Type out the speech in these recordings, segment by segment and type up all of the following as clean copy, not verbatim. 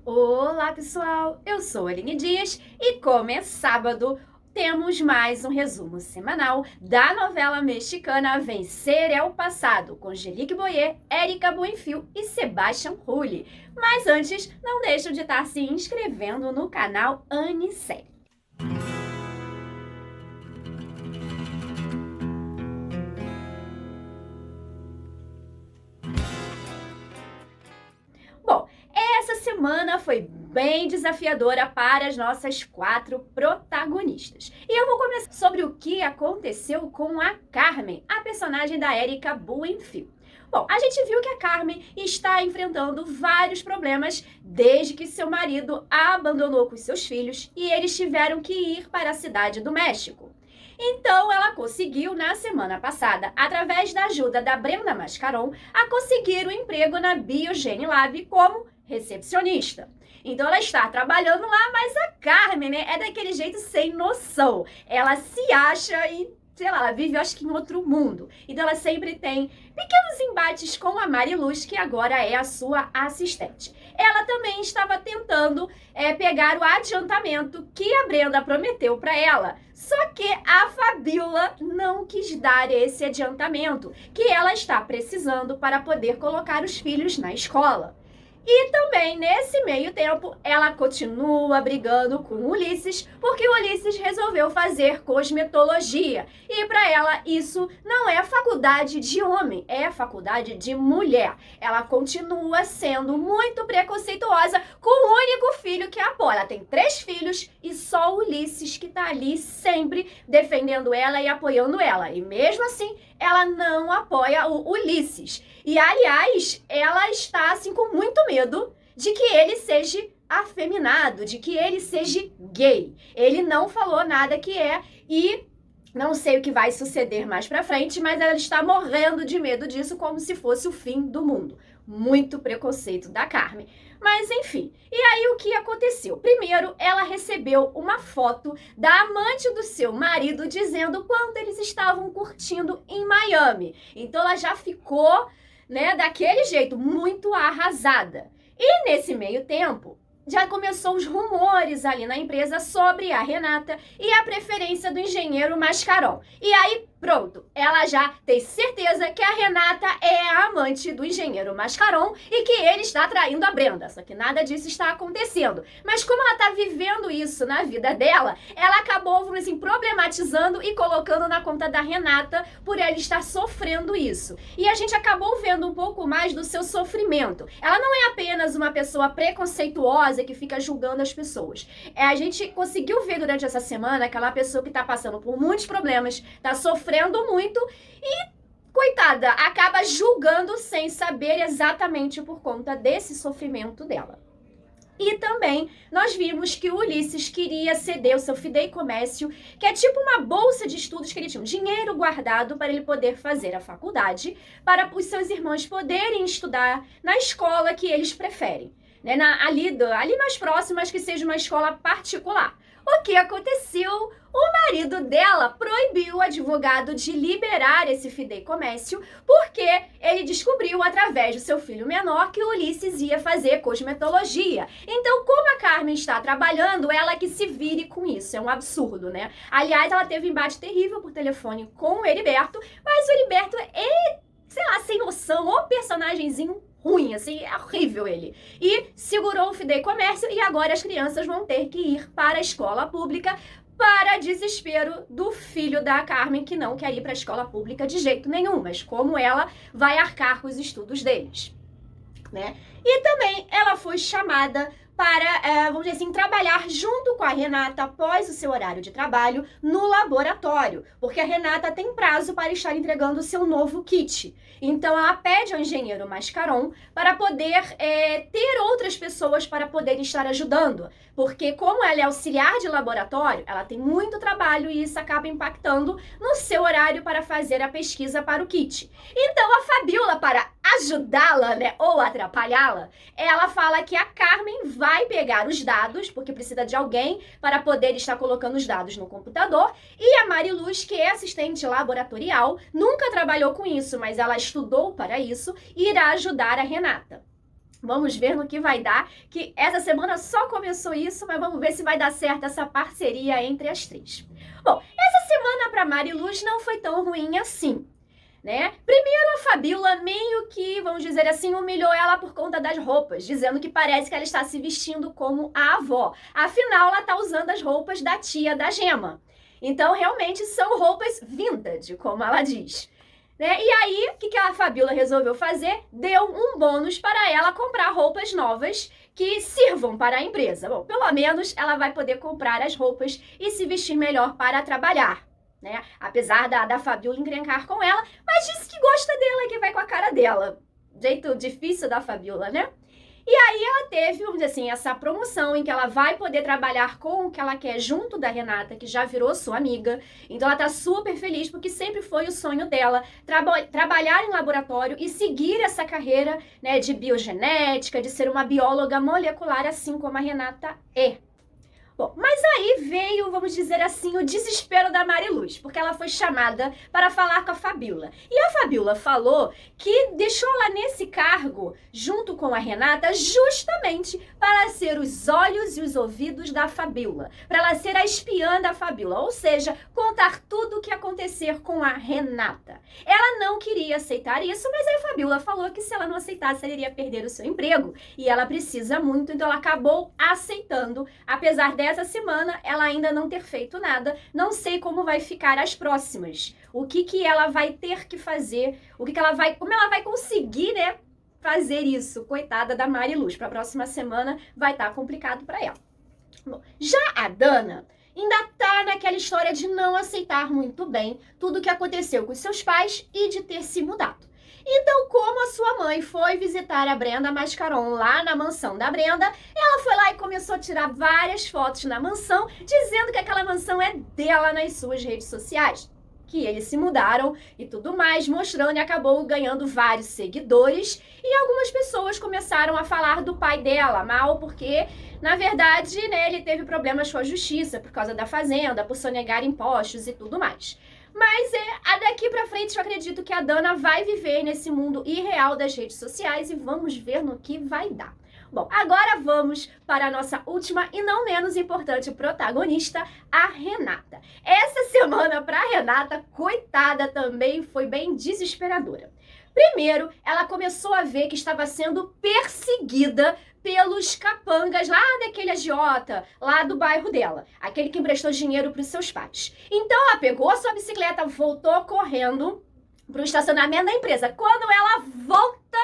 Olá, pessoal! Eu sou a Aline Dias e, como é sábado, temos mais um resumo semanal da novela mexicana Vencer é o Passado, com Angelique Boyer, Érica Buenfil e Sebastián Rulli. Mas antes, não deixem de estar se inscrevendo no canal Anicelli. Bom, essa semana foi bem desafiadora para as nossas 4 protagonistas. E eu vou começar sobre o que aconteceu com a Carmen, a personagem da Érica Buenfil. Bom, a gente viu que a Carmen está enfrentando vários problemas desde que seu marido a abandonou com seus filhos e eles tiveram que ir para a cidade do México. Então, ela conseguiu, na semana passada, através da ajuda da Brenda Mascaron, a conseguir um emprego na Biogene Lab como recepcionista. Então, ela está trabalhando lá, mas a Carmen, né, é daquele jeito sem noção. Ela se acha e, sei lá, ela vive, eu acho que em outro mundo. Então, ela sempre tem pequenos embates com a Mariluz, que agora é a sua assistente. Ela também estava tentando pegar o adiantamento que a Brenda prometeu para ela. Só que a Fabiola não quis dar esse adiantamento que ela está precisando para poder colocar os filhos na escola. E também, nesse meio tempo, ela continua brigando com Ulisses, porque Ulisses resolveu fazer cosmetologia. E para ela, isso não é faculdade de homem, é faculdade de mulher. Ela continua sendo muito preconceituosa com o único filho que a apoia. Ela tem 3 filhos e só o Ulisses que tá ali sempre defendendo ela e apoiando ela. E mesmo assim, ela não apoia o Ulisses. E, aliás, ela está, assim, com muito medo de que ele seja afeminado, de que ele seja gay. Ele não falou nada que é e não sei o que vai suceder mais pra frente, mas ela está morrendo de medo disso como se fosse o fim do mundo. Muito preconceito da Carmen. Mas enfim, e aí o que aconteceu? Primeiro, ela recebeu uma foto da amante do seu marido dizendo quanto eles estavam curtindo em Miami. Então ela já ficou, né, daquele jeito, muito arrasada. E nesse meio tempo, já começou os rumores ali na empresa sobre a Renata e a preferência do engenheiro Mascaron. E aí, pronto, ela já tem certeza que a Renata é a amante do engenheiro Mascaron e que ele está traindo a Brenda. Só que nada disso está acontecendo. Mas como ela está vivendo isso na vida dela, ela acabou, vamos dizer assim, problematizando e colocando na conta da Renata por ela estar sofrendo isso. E a gente acabou vendo um pouco mais do seu sofrimento. Ela não é apenas uma pessoa preconceituosa que fica julgando as pessoas. A gente conseguiu ver durante essa semana aquela pessoa que tá passando por muitos problemas, tá sofrendo muito e, coitada, acaba julgando sem saber exatamente por conta desse sofrimento dela. E também nós vimos que o Ulisses queria ceder o seu fideicommércio, que é tipo uma bolsa de estudos que ele tinha um dinheiro guardado para ele poder fazer a faculdade, para os seus irmãos poderem estudar na escola que eles preferem. Né, ali mais próximo, mas que seja uma escola particular. O que aconteceu? O marido dela proibiu o advogado de liberar esse fideicommércio porque ele descobriu através do seu filho menor que o Ulisses ia fazer cosmetologia. Então, como a Carmen está trabalhando, ela que se vire com isso. É um absurdo, né? Aliás, ela teve um embate terrível por telefone com o Heriberto, mas o Heriberto é, sei lá, sem noção, o personagemzinho ruim, assim, é horrível ele. E segurou o fideicommércio e agora as crianças vão ter que ir para a escola pública para desespero do filho da Carmen, que não quer ir para a escola pública de jeito nenhum, mas como ela vai arcar com os estudos deles, né? E também ela foi chamada para, vamos dizer assim, trabalhar junto com a Renata após o seu horário de trabalho no laboratório, porque a Renata tem prazo para estar entregando o seu novo kit. Então, ela pede ao engenheiro Mascaron para poder ter outras pessoas para poder estar ajudando, porque como ela é auxiliar de laboratório, ela tem muito trabalho e isso acaba impactando no seu horário para fazer a pesquisa para o kit. Então, a Fabiola, para ajudá-la, né, ou atrapalhá-la, ela fala que a Carmen vai pegar os dados, porque precisa de alguém para poder estar colocando os dados no computador, e a Mariluz, que é assistente laboratorial, nunca trabalhou com isso, mas ela estudou para isso, irá ajudar a Renata. Vamos ver no que vai dar, que essa semana só começou isso, mas vamos ver se vai dar certo essa parceria entre as três. Bom, essa semana para Mariluz não foi tão ruim assim, né? Primeiro, a Fabiola meio que, vamos dizer assim, humilhou ela por conta das roupas, dizendo que parece que ela está se vestindo como a avó. Afinal, ela está usando as roupas da tia da Gema. Então, realmente, são roupas vintage, como ela diz. Né? E aí, o que a Fabiola resolveu fazer? Deu um bônus para ela comprar roupas novas que sirvam para a empresa. Bom, pelo menos ela vai poder comprar as roupas e se vestir melhor para trabalhar, né? Apesar da Fabiola encrencar com ela, mas disse que gosta dela, que vai com a cara dela. Jeito difícil da Fabiola, né? E aí ela teve, vamos dizer assim, essa promoção em que ela vai poder trabalhar com o que ela quer junto da Renata, que já virou sua amiga. Então ela tá super feliz porque sempre foi o sonho dela trabalhar em laboratório e seguir essa carreira, né, de biogenética, de ser uma bióloga molecular, assim como a Renata é. Bom, mas aí veio, vamos dizer assim, o desespero da Mariluz, porque ela foi chamada para falar com a Fabiola. E a Fabiola falou que deixou ela nesse cargo, junto com a Renata, justamente para ser os olhos e os ouvidos da Fabiola, para ela ser a espiã da Fabiola, ou seja, contar tudo o que acontecer com a Renata. Ela não queria aceitar isso, mas a Fabiola falou que se ela não aceitasse, ela iria perder o seu emprego, e ela precisa muito, então ela acabou aceitando, apesar dessa semana ela ainda não ter feito nada. Não sei como vai ficar as próximas. O que ela vai ter que fazer, como ela vai conseguir, né, fazer isso. Coitada da Mariluz. Para a próxima semana vai estar complicado para ela. Bom, já a Dana ainda tá naquela história de não aceitar muito bem tudo o que aconteceu com seus pais e de ter se mudado. Então, como a sua mãe foi visitar a Brenda Mascaron lá na mansão da Brenda, ela foi lá e começou a tirar várias fotos na mansão, dizendo que aquela mansão é dela nas suas redes sociais. Que eles se mudaram e tudo mais, mostrando, e acabou ganhando vários seguidores. E algumas pessoas começaram a falar do pai dela mal, porque, na verdade, né, ele teve problemas com a justiça por causa da fazenda, por sonegar impostos e tudo mais. Mas daqui pra frente eu acredito que a Dana vai viver nesse mundo irreal das redes sociais e vamos ver no que vai dar. Bom, agora vamos para a nossa última e não menos importante protagonista, a Renata. Essa semana para a Renata, coitada, também foi bem desesperadora. Primeiro, ela começou a ver que estava sendo perseguida pelos capangas lá daquele agiota, lá do bairro dela. Aquele que emprestou dinheiro para os seus pais. Então, ela pegou a sua bicicleta, voltou correndo para o estacionamento da empresa. Quando ela volta,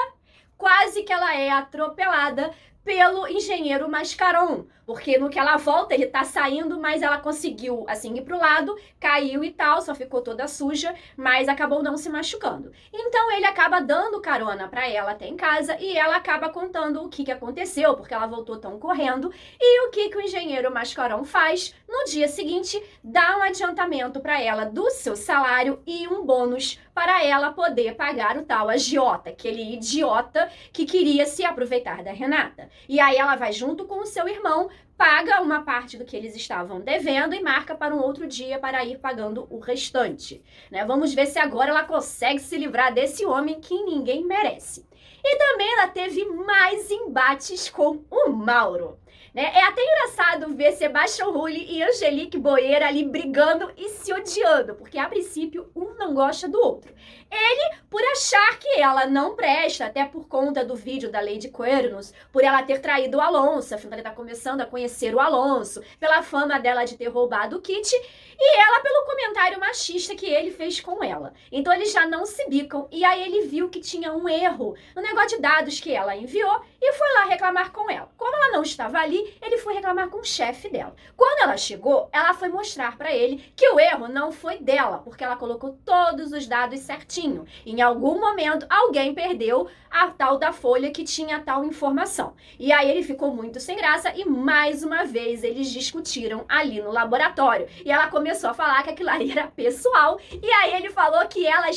quase que ela é atropelada pelo engenheiro Mascaron, porque no que ela volta, ele tá saindo, mas ela conseguiu, assim, ir pro lado, caiu e tal, só ficou toda suja, mas acabou não se machucando. Então ele acaba dando carona pra ela até em casa e ela acaba contando o que aconteceu, porque ela voltou tão correndo, e o que o engenheiro Mascaron faz no dia seguinte, dá um adiantamento pra ela do seu salário e um bônus para ela poder pagar o tal agiota, aquele idiota que queria se aproveitar da Renata. E aí ela vai junto com o seu irmão, paga uma parte do que eles estavam devendo e marca para um outro dia para ir pagando o restante. Né? Vamos ver se agora ela consegue se livrar desse homem que ninguém merece. E também ela teve mais embates com o Mauro. Né? É até engraçado ver Sebastião Rulli e Angelique Boyer ali brigando e se odiando, porque a princípio um não gosta do outro. Ele, por achar que ela não presta, até por conta do vídeo da Lady Cuernos, por ela ter traído o Alonso, afinal ele tá começando a conhecer o Alonso, pela fama dela de ter roubado o kit, e ela pelo comentário machista que ele fez com ela. Então eles já não se bicam, e aí ele viu que tinha um erro no negócio de dados que ela enviou e foi lá reclamar com ela. Como ela não estava ali, ele foi reclamar com o chefe dela. Quando ela chegou, ela foi mostrar para ele que o erro não foi dela, porque ela colocou todos os dados certinho. Em algum momento, alguém perdeu a tal da folha que tinha a tal informação. E aí ele ficou muito sem graça e mais uma vez eles discutiram ali no laboratório. E ela começou a falar que aquilo ali era pessoal. E aí ele falou que ela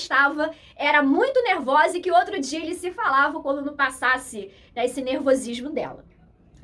era muito nervosa e que outro dia eles se falavam quando não passasse, né, esse nervosismo dela.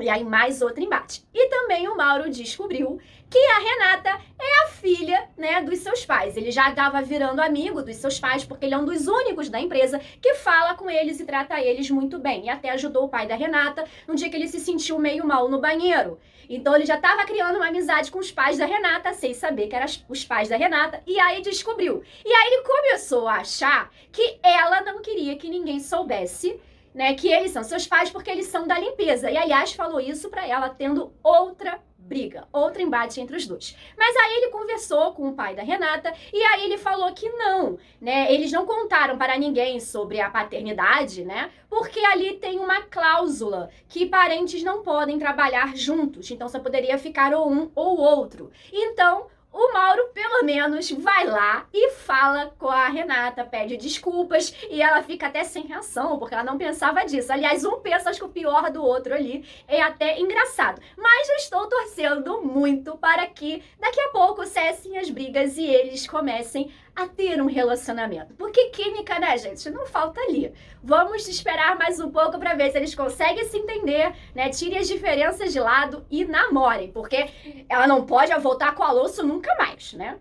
E aí mais outro embate. E também o Mauro descobriu que a Renata é a filha, né, dos seus pais. Ele já estava virando amigo dos seus pais, porque ele é um dos únicos da empresa que fala com eles e trata eles muito bem. E até ajudou o pai da Renata no dia que ele se sentiu meio mal no banheiro. Então ele já estava criando uma amizade com os pais da Renata, sem saber que eram os pais da Renata, e aí descobriu. E aí ele começou a achar que ela não queria que ninguém soubesse, né, que eles são seus pais porque eles são da limpeza. E, aliás, falou isso pra ela tendo outra briga, outro embate entre os dois. Mas aí ele conversou com o pai da Renata e aí ele falou que não, né, eles não contaram para ninguém sobre a paternidade, né, porque ali tem uma cláusula que parentes não podem trabalhar juntos, então só poderia ficar ou um ou outro. Então, o Mauro, pelo menos, vai lá e fala com a Renata, pede desculpas e ela fica até sem reação, porque ela não pensava disso. Aliás, um pensa, acho que o pior do outro ali é até engraçado. Mas eu estou torcendo muito para que daqui a pouco cessem as brigas e eles comecem a ter um relacionamento. Porque química, né, gente? Não falta ali. Vamos esperar mais um pouco para ver se eles conseguem se entender, né? Tirem as diferenças de lado e namorem, porque ela não pode voltar com o Alonso nunca mais, né?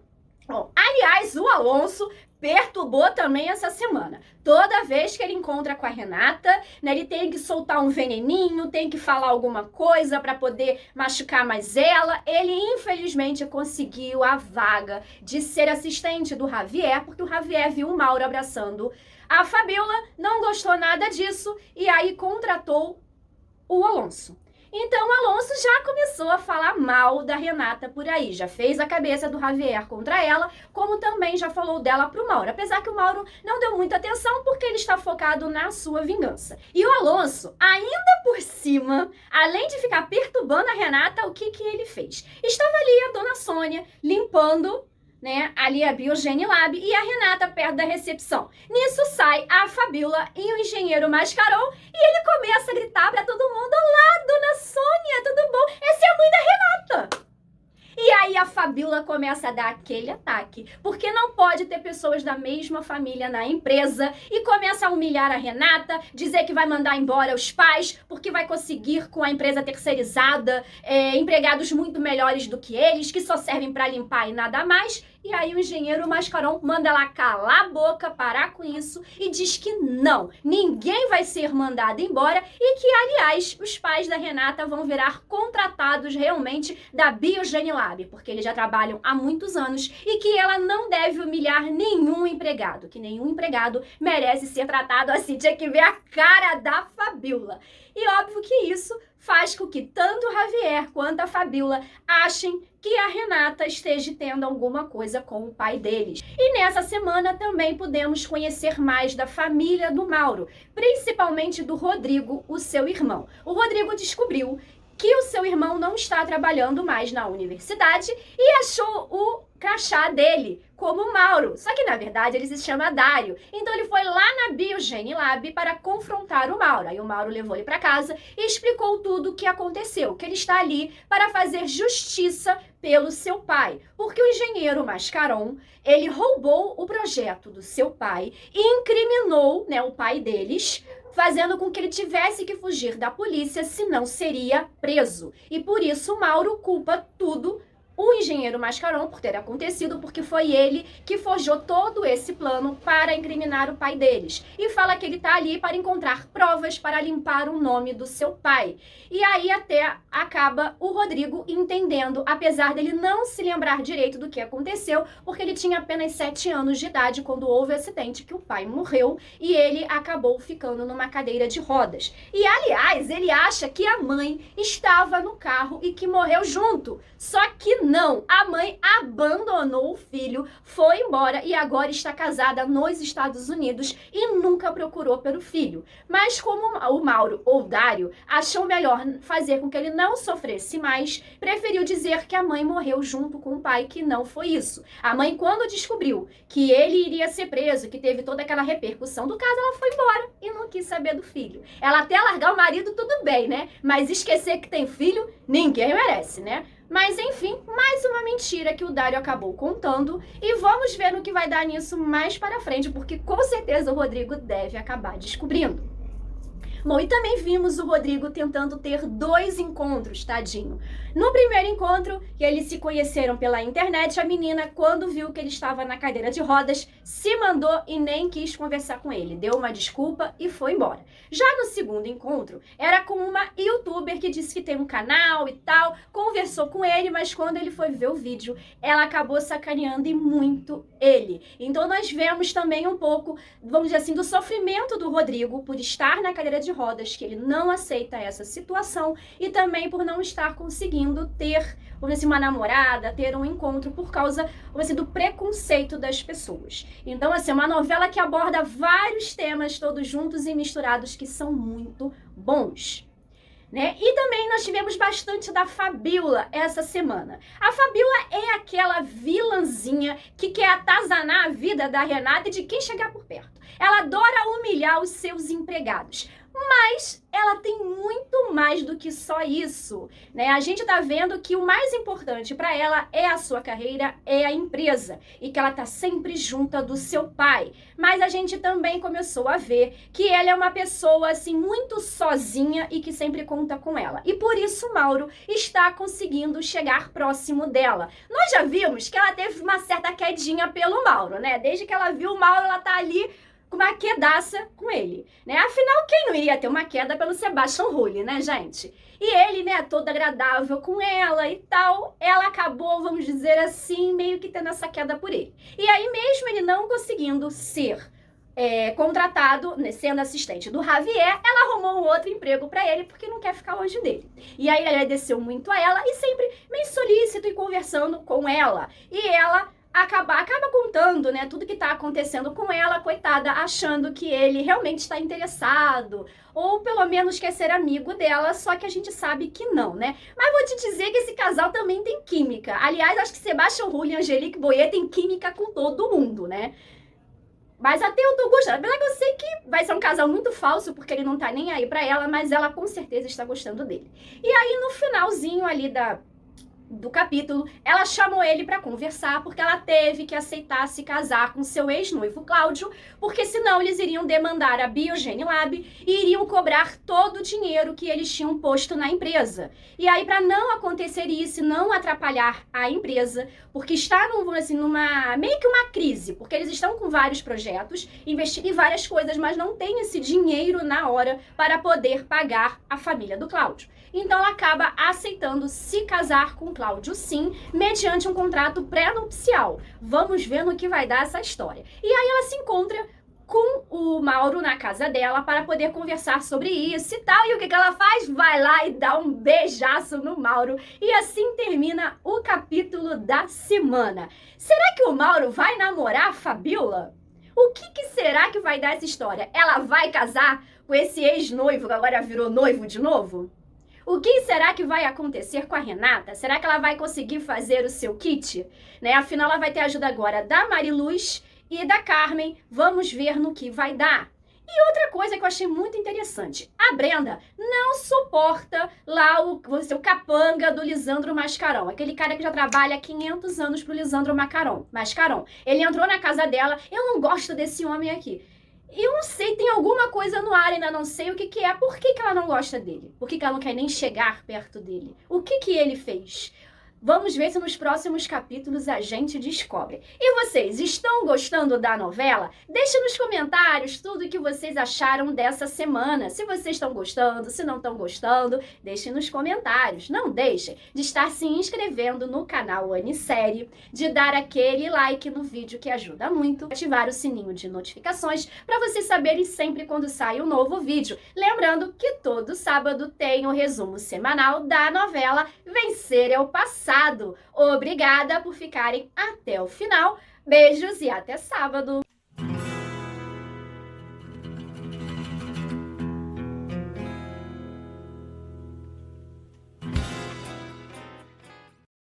Bom, aliás, o Alonso perturbou também essa semana. Toda vez que ele encontra com a Renata, né, ele tem que soltar um veneninho, tem que falar alguma coisa para poder machucar mais ela. Ele, infelizmente, conseguiu a vaga de ser assistente do Javier, porque o Javier viu o Mauro abraçando a Fabiola, não gostou nada disso e aí contratou o Alonso. Então, o Alonso já começou a falar mal da Renata por aí, já fez a cabeça do Javier contra ela, como também já falou dela pro Mauro, apesar que o Mauro não deu muita atenção porque ele está focado na sua vingança. E o Alonso, ainda por cima, além de ficar perturbando a Renata, o que ele fez? Estava ali a dona Sônia limpando, né, ali a Biogenilab e a Renata perto da recepção. Nisso sai a Fabiola e o engenheiro Mascaron e ele começa a gritar pra todo mundo: olá, dona Sônia, tudo bom? Essa é a mãe da Renata! E aí a Fabiola começa a dar aquele ataque, porque não pode ter pessoas da mesma família na empresa e começa a humilhar a Renata, dizer que vai mandar embora os pais, porque vai conseguir com a empresa terceirizada empregados muito melhores do que eles, que só servem para limpar e nada mais. E aí o engenheiro Mascaron manda ela calar a boca, parar com isso e diz que não, ninguém vai ser mandado embora e que, aliás, os pais da Renata vão virar contratados realmente da Biogenilab, porque eles já trabalham há muitos anos e que ela não deve humilhar nenhum empregado, que nenhum empregado merece ser tratado assim. Tinha que ver a cara da Fabiola. E óbvio que isso faz com que tanto o Javier quanto a Fabiola achem que a Renata esteja tendo alguma coisa com o pai deles. E nessa semana também pudemos conhecer mais da família do Mauro, principalmente do Rodrigo, o seu irmão. O Rodrigo descobriu que o seu irmão não está trabalhando mais na universidade e achou o crachá dele como Mauro. Só que, na verdade, ele se chama Dário. Então, ele foi lá na Biogenilab para confrontar o Mauro. Aí, o Mauro levou ele para casa e explicou tudo o que aconteceu, que ele está ali para fazer justiça pelo seu pai. Porque o engenheiro Mascaron, ele roubou o projeto do seu pai e incriminou, né, o pai deles, fazendo com que ele tivesse que fugir da polícia, senão seria preso. E por isso, o Mauro culpa tudo o engenheiro Mascaron por ter acontecido, porque foi ele que forjou todo esse plano para incriminar o pai deles. E fala que ele está ali para encontrar provas para limpar o nome do seu pai. E aí até acaba o Rodrigo entendendo, apesar dele não se lembrar direito do que aconteceu, porque ele tinha apenas 7 anos de idade quando houve o acidente que o pai morreu e ele acabou ficando numa cadeira de rodas. E aliás, ele acha que a mãe estava no carro e que morreu junto. Só que não, a mãe abandonou o filho, foi embora e agora está casada nos Estados Unidos e nunca procurou pelo filho. Mas como o Mauro, ou Dário, achou melhor fazer com que ele não sofresse mais, preferiu dizer que a mãe morreu junto com o pai, que não foi isso. A mãe, quando descobriu que ele iria ser preso, que teve toda aquela repercussão do caso, ela foi embora e não quis saber do filho. Ela até largar o marido, tudo bem, né? Mas esquecer que tem filho, ninguém merece, né? Mas, enfim, mais uma mentira que o Dário acabou contando e vamos ver no que vai dar nisso mais para frente, porque com certeza o Rodrigo deve acabar descobrindo. Bom, e também vimos o Rodrigo tentando ter 2 encontros, tadinho. No primeiro encontro, que eles se conheceram pela internet, a menina, quando viu que ele estava na cadeira de rodas, se mandou e nem quis conversar com ele. Deu uma desculpa e foi embora. Já no segundo encontro, era com uma youtuber que disse que tem um canal e tal, conversou com ele, mas quando ele foi ver o vídeo, ela acabou sacaneando e muito ele. Então nós vemos também um pouco, vamos dizer assim, do sofrimento do Rodrigo por estar na cadeira de rodas, que ele não aceita essa situação e também por não estar conseguindo ter, vamos dizer assim, uma namorada, ter um encontro por causa, vamos dizer, do preconceito das pessoas. Então, assim, é uma novela que aborda vários temas todos juntos e misturados que são muito bons. Né? E também nós tivemos bastante da Fabiola essa semana. A Fabiola é aquela vilãzinha que quer atazanar a vida da Renata e de quem chegar por perto. Ela adora humilhar os seus empregados. Mas ela tem muito mais do que só isso, né? A gente tá vendo que o mais importante para ela é a sua carreira, é a empresa, e que ela tá sempre junta do seu pai. Mas a gente também começou a ver que ela é uma pessoa assim muito sozinha e que sempre conta com ela. E por isso o Mauro está conseguindo chegar próximo dela. Nós já vimos que ela teve uma certa quedinha pelo Mauro, né? Desde que ela viu o Mauro, ela tá ali com uma quedaça com ele, né? Afinal, quem não iria ter uma queda pelo Sebastian Hull, né, gente? E ele, né, todo agradável com ela e tal, ela acabou, vamos dizer assim, meio que tendo essa queda por ele. E aí, mesmo ele não conseguindo ser contratado, né, sendo assistente do Javier, ela arrumou um outro emprego pra ele porque não quer ficar longe dele. E aí ele agradeceu muito a ela e sempre meio solícito e conversando com ela. E ela acaba contando, né, tudo que tá acontecendo com ela, coitada, achando que ele realmente está interessado, ou pelo menos quer ser amigo dela, só que a gente sabe que não, né? Mas vou te dizer que esse casal também tem química. Aliás, acho que Sebastian Hull e Angelique Boyer têm química com todo mundo, né? Mas até eu tô gostando. Apesar que eu sei que vai ser um casal muito falso, porque ele não tá nem aí pra ela, mas ela com certeza está gostando dele. E aí, no finalzinho ali do capítulo, ela chamou ele para conversar porque ela teve que aceitar se casar com seu ex-noivo Cláudio, porque senão eles iriam demandar a Biogene Lab e iriam cobrar todo o dinheiro que eles tinham posto na empresa. E aí, para não acontecer isso, não atrapalhar a empresa, porque está numa meio que uma crise, porque eles estão com vários projetos, investindo em várias coisas, mas não tem esse dinheiro na hora para poder pagar a família do Cláudio. Então ela acaba aceitando se casar com Cláudio, sim, mediante um contrato pré-nupcial. Vamos ver no que vai dar essa história. E aí ela se encontra com o Mauro na casa dela para poder conversar sobre isso e tal. E o que ela faz? Vai lá e dá um beijaço no Mauro. E assim termina o capítulo da semana. Será que o Mauro vai namorar a Fabiola? O que será que vai dar essa história? Ela vai casar com esse ex-noivo que agora virou noivo de novo? O que será que vai acontecer com a Renata? Será que ela vai conseguir fazer o seu kit? Né? Afinal, ela vai ter ajuda agora da Mariluz e da Carmen. Vamos ver no que vai dar. E outra coisa que eu achei muito interessante. A Brenda não suporta lá o capanga do Lisandro Mascarão. Aquele cara que já trabalha há 500 anos pro Lisandro Mascarão. Ele entrou na casa dela. Eu não gosto desse homem aqui. Eu não sei, tem alguma coisa no ar, ainda não sei o que é. Por que ela não gosta dele? Por que ela não quer nem chegar perto dele? O que ele fez? Vamos ver se nos próximos capítulos a gente descobre. E vocês, estão gostando da novela? Deixe nos comentários tudo o que vocês acharam dessa semana. Se vocês estão gostando, se não estão gostando, deixem nos comentários. Não deixem de estar se inscrevendo no canal Anisérie, de dar aquele like no vídeo que ajuda muito, ativar o sininho de notificações para vocês saberem sempre quando sai um novo vídeo. Lembrando que todo sábado tem o resumo semanal da novela Vencer é o Passado. Obrigada por ficarem até o final. Beijos e até sábado!